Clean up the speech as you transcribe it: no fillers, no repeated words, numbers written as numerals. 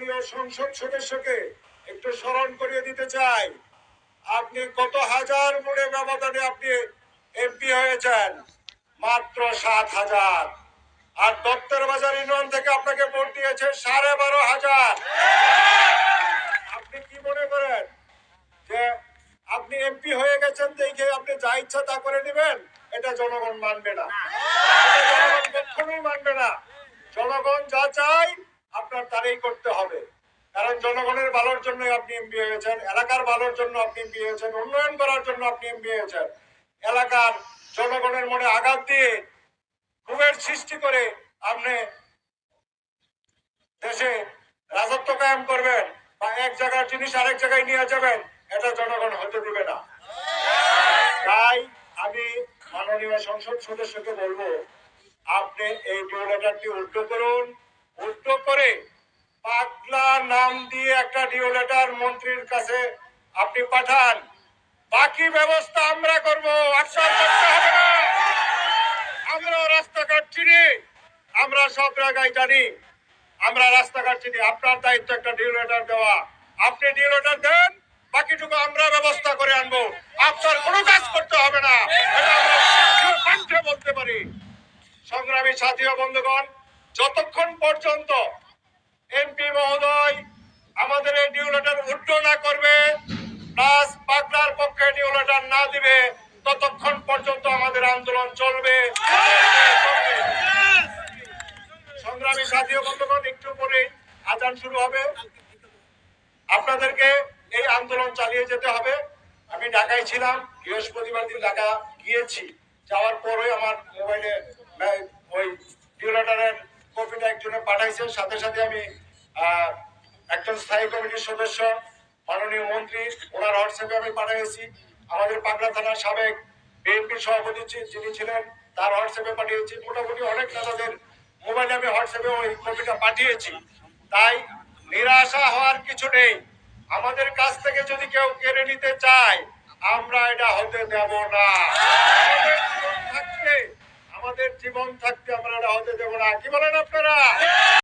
মাননীয় সংসদ সদস্যকে একটু স্মরণ করিয়ে দিতে চাই, আপনি কত হাজার ভোটে ব্যবধানে আপনি এমপি হয়েছেন, মাত্র 7,000। আর দত্তের বাজার ইউনিয়ন থেকে আপনাকে ভোট দিয়েছে 12,500। আপনি কি মনে করেন যে আপনি এমপি হয়ে গেছেন দেখে আপনি যা ইচ্ছা তা করে নেবেন? এটা জনগণ মানবে না, জনগণ কখনোই মানবে না। জনগণ যা চাই আপনার তারই করতে হবে, কারণ জনগণের ভালোর জন্য আপনি এমপি হয়েছেন, এলাকার ভালোর জন্য আপনি এমপি হয়েছেন, উন্নয়ন করার জন্য আপনি এমপি হয়েছেন। এলাকার জনগণের মনে আঘাত দিয়ে ক্ষোভের সৃষ্টি করে আপনি দেশে রাজত্ব কায়েম করবেন বা এক জায়গার জিনিস আরেক জায়গায় নিয়ে যাবেন, এটা জনগণ হতে দিবে না। তাই আমি মাননীয় সংসদ সদস্যকে বলবো, আপনি এই ডিও লেটারটি উল্টো করুন, উল্টো করে পাগলা নাম দিয়ে একটা ডিও লেটার মন্ত্রীর কাছে আপনি পাঠান। বাকি ব্যবস্থা আমরা করব, আশ্বাস করতে হবে না। আমরা রাস্তাঘাট চিনি, আমরা সব জায়গায় জানি, আমরা রাস্তাঘাট চিনি। আপনার দায়িত্ব একটা ডিও লেটার দেওয়া, আপনি ডিও লেটার দেন, বাকিটুকু আমরা ব্যবস্থা করে আনবো। আপনার কোনো কাজ করতে হবে না, এটা আমরা কণ্ঠে বলতে পারি। সংগ্রামী সাথী ও বন্ধুগণ, যতক্ষণ পর্যন্ত এমপি মহোদয় আমাদের এই ডিও লেটার উল্টো না করবে, প্লাস পাগলার পক্ষে ডিও লেটার না দিবে, ততক্ষণ পর্যন্ত আমাদের আন্দোলন চলবে। সংগ্রামী সাথী ও বন্ধুগণ, একটু পরে আজান শুরু হবে, আপনাদেরকে এই আন্দোলন চালিয়ে যেতে হবে। আমি ঢাকায় ছিলাম, বৃহস্পতিবার দিন ঢাকা গিয়েছি, যাওয়ার পরে আমার মোবাইলে ওই ডিও লেটারের কপিটা একজনে পাঠাইছে, সাথে সাথে আমি একজন স্থায়ী কমিটির সদস্য মাননীয় মন্ত্রী ওনার হোয়াটসঅ্যাপে আমি পাঠিয়েছি। আমাদের পাগলা থানার সাবেক বিএনপি সভাপতি যিনি ছিলেন তার হোয়াটসঅ্যাপে পাঠিয়েছি। মোটামুটি অনেক নেতাদের মোবাইলে আমি হোয়াটসঅ্যাপে ওই কপিটা পাঠিয়েছি। তাই নিরাশা হওয়ার কিছু নেই। আমাদের কাছ থেকে যদি কেউ কেড়ে নিতে চায়, আমরা এটা হতে দেব না। আমাদের জীবন থাকতে আমরা এটা হতে দেব না। কি বলেন আপনারা?